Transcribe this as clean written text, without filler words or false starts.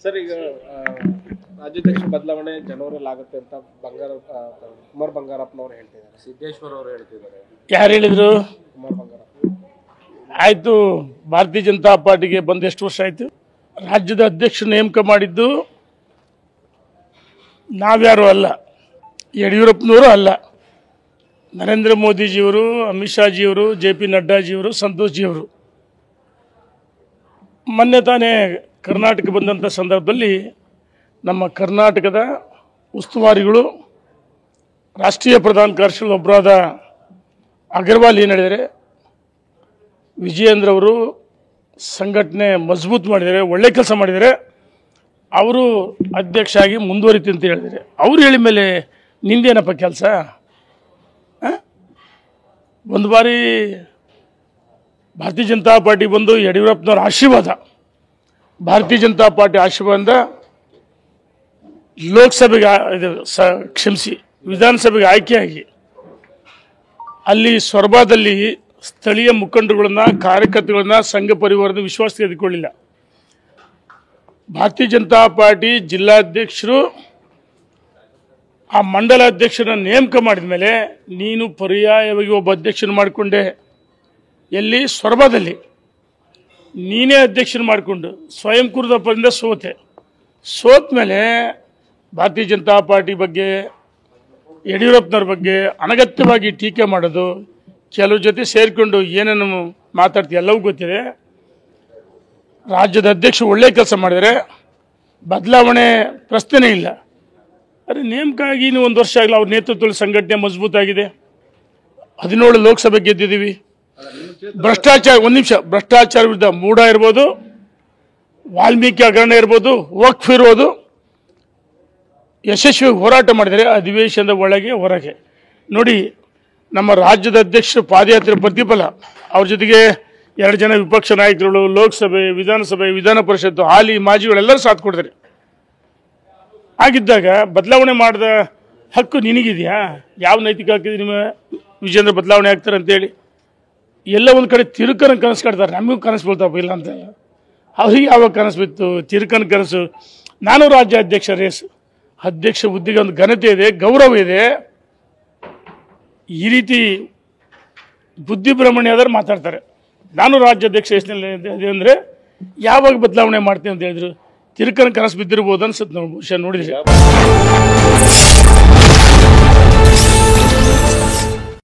Sir, ಈಗ ರಾಜ್ಯಾಧ್ಯಕ್ಷ ಬದಲಾವಣೆ ಜನವರಿಯಲ್ಲಿ ಆಗುತ್ತೆ ಅಂತ ಕುಮಾರ್ ಬಂಗಾರಪ್ಪನವರು ಹೇಳ್ತಿದ್ದಾರೆ, ಸಿದ್ದೇಶ್ವರ್ ಅವರು ಹೇಳ್ತಿದ್ದಾರೆ. ಯಾರು ಹೇಳಿದ್ರು? ಕುಮಾರ್ ಬಂಗಾರಪ್ಪ. ಆಯ್ತು, ಭಾರತೀಯ ಜನತಾ ಪಾರ್ಟಿಗೆ ಬಂದು ಎಷ್ಟು ವರ್ಷ ಆಯ್ತು? ರಾಜ್ಯದ ಅಧ್ಯಕ್ಷ ನೇಮಕ ಮಾಡಿದ್ದು ನಾವ್ಯಾರು ಅಲ್ಲ, ಯಡಿಯೂರಪ್ಪನವರು ಅಲ್ಲ, ನರೇಂದ್ರ ಮೋದಿಜಿಯವರು, ಅಮಿತ್ ಶಾಜಿಯವರು, JP ನಡ್ಡಾಜಿಯವರು, ಸಂತೋಷ್ ಜಿಯವರು. ಮೊನ್ನೆ ತಾನೇ ಕರ್ನಾಟಕ ಬಂದಂಥ ಸಂದರ್ಭದಲ್ಲಿ ನಮ್ಮ ಕರ್ನಾಟಕದ ಉಸ್ತುವಾರಿಗಳು, ರಾಷ್ಟ್ರೀಯ ಪ್ರಧಾನ ಕಾರ್ಯದರ್ಶಿಗಳು ಒಬ್ಬರಾದ ಅಗರ್ವಾಲ್ ಏನು ಹೇಳಿದರೆ, ವಿಜಯೇಂದ್ರ ಅವರು ಸಂಘಟನೆ ಮಜಬೂತ್ ಮಾಡಿದ್ದಾರೆ, ಒಳ್ಳೆ ಕೆಲಸ ಮಾಡಿದ್ದಾರೆ, ಅವರು ಅಧ್ಯಕ್ಷ ಆಗಿ ಮುಂದುವರಿತು ಅಂತ ಹೇಳಿದರೆ, ಅವ್ರು ಹೇಳಿದ ಮೇಲೆ ನಿಂದೇನಪ್ಪ ಕೆಲಸ? ಒಂದು ಬಾರಿ ಭಾರತೀಯ ಜನತಾ ಪಾರ್ಟಿ ಬಂದು ಯಡಿಯೂರಪ್ಪನವ್ರ ಆಶೀರ್ವಾದ, ಭಾರತೀಯ ಜನತಾ ಪಾರ್ಟಿ ಆಶೀರ್ವಾದ ಲೋಕಸಭೆಗೆ ಕ್ಷಮಿಸಿ ವಿಧಾನಸಭೆಗೆ ಆಯ್ಕೆಯಾಗಿ ಅಲ್ಲಿ ಸೊರಬದಲ್ಲಿ ಸ್ಥಳೀಯ ಮುಖಂಡರುಗಳನ್ನ, ಕಾರ್ಯಕರ್ತರುಗಳನ್ನ, ಸಂಘ ಪರಿವಾರದ ವಿಶ್ವಾಸ ತೆಗೆದುಕೊಳ್ಳಿಲ್ಲ. ಭಾರತೀಯ ಜನತಾ ಪಾರ್ಟಿ ಜಿಲ್ಲಾಧ್ಯಕ್ಷರು ಆ ಮಂಡಲ ಅಧ್ಯಕ್ಷರನ್ನ ನೇಮಕ ಮಾಡಿದ ಮೇಲೆ ನೀನು ಪರ್ಯಾಯವಾಗಿ ಒಬ್ಬ ಅಧ್ಯಕ್ಷನ ಮಾಡಿಕೊಂಡೆ. ಎಲ್ಲಿ? ಸೊರಬದಲ್ಲಿ ನೀನೇ ಅಧ್ಯಕ್ಷನ ಮಾಡಿಕೊಂಡು ಸ್ವಯಂಕೃತ ಪದಿಂದ ಸೋತ ಮೇಲೆ ಭಾರತೀಯ ಜನತಾ ಪಾರ್ಟಿ ಬಗ್ಗೆ, ಯಡಿಯೂರಪ್ಪನವ್ರ ಬಗ್ಗೆ ಅನಗತ್ಯವಾಗಿ ಟೀಕೆ ಮಾಡೋದು, ಕೆಲವ್ರ ಜೊತೆ ಸೇರಿಕೊಂಡು ಏನೇನು ಮಾತಾಡ್ತೀವಿ ಎಲ್ಲವೂ ಗೊತ್ತಿದೆ. ರಾಜ್ಯದ ಅಧ್ಯಕ್ಷರು ಒಳ್ಳೆ ಕೆಲಸ ಮಾಡಿದರೆ ಬದಲಾವಣೆ ಪ್ರಶ್ನೆನೇ ಇಲ್ಲ. ಅರೆ, ನೇಮಕ ಆಗಿ ಇನ್ನು 1 ವರ್ಷ ಆಗಲಿ, ಅವ್ರ ನೇತೃತ್ವದಲ್ಲಿ ಸಂಘಟನೆ ಮಜಬೂತ್ ಆಗಿದೆ. 17 ಲೋಕಸಭೆ ಗೆದ್ದಿದ್ದೀವಿ. ಭ್ರಷ್ಟಾಚಾರ, ಒಂದು ನಿಮಿಷ, ಭ್ರಷ್ಟಾಚಾರ ವಿರುದ್ಧ ಮೂಢ ಇರ್ಬೋದು, ವಾಲ್ಮೀಕಿ ಹಗರಣ ಇರ್ಬೋದು, ವಕ್ಫ್ ಇರ್ಬೋದು, ಯಶಸ್ವಿ ಹೋರಾಟ ಮಾಡಿದರೆ ಅಧಿವೇಶನದ ಒಳಗೆ ಹೊರಗೆ. ನೋಡಿ, ನಮ್ಮ ರಾಜ್ಯದ ಅಧ್ಯಕ್ಷರು ಪಾದಯಾತ್ರೆ ಪ್ರತಿಫಲ, ಅವ್ರ ಜೊತೆಗೆ 2 ಜನ ವಿಪಕ್ಷ ನಾಯಕರುಗಳು, ಲೋಕಸಭೆ, ವಿಧಾನಸಭೆ, ವಿಧಾನ ಪರಿಷತ್ತು ಹಾಲಿ ಮಾಜಿಗಳೆಲ್ಲರೂ ಸಾಥ್ ಕೊಡ್ತಾರೆ. ಆಗಿದ್ದಾಗ ಬದಲಾವಣೆ ಮಾಡಿದ ಹಕ್ಕು ನಿನಗಿದೆಯಾ? ಯಾವ ನೈತಿಕ ಹಕ್ಕಿದೆ ನಿಮ್ಮ ವಿಜೇಂದ್ರ ಬದಲಾವಣೆ ಆಗ್ತಾರೆ ಅಂತೇಳಿ? ಎಲ್ಲ ಒಂದು ಕಡೆ ತಿರುಕನ ಕನಸು ಕಾಡ್ತಾರೆ, ನಮಗೂ ಕನಸು ಬೀಳ್ತಾವ ಇಲ್ಲ ಅಂತ. ಅವ್ರಿಗೆ ಯಾವಾಗ ಕನಸು ಬಿತ್ತು? ತಿರುಕನ ಕನಸು. ನಾನು ರಾಜ್ಯಾಧ್ಯಕ್ಷ ರೇಸ್, ಅಧ್ಯಕ್ಷ ಹುದ್ದೆಗೆ ಒಂದು ಘನತೆ ಇದೆ, ಗೌರವ ಇದೆ. ಈ ರೀತಿ ಬುದ್ಧಿಭ್ರಮಣೆ ಆದರೂ ಮಾತಾಡ್ತಾರೆ. ನಾನು ರಾಜ್ಯಾಧ್ಯಕ್ಷ ರೇಸ್ನಲ್ಲಿ ಅಂದರೆ ಯಾವಾಗ ಬದಲಾವಣೆ ಮಾಡ್ತೀನಿ ಅಂತ ಹೇಳಿದ್ರು. ತಿರುಕನ ಕನಸು ಬಿದ್ದಿರ್ಬೋದು ಅನ್ಸುತ್ತೆ, ಬಹುಶಃ ನೋಡಿದ್ರೆ.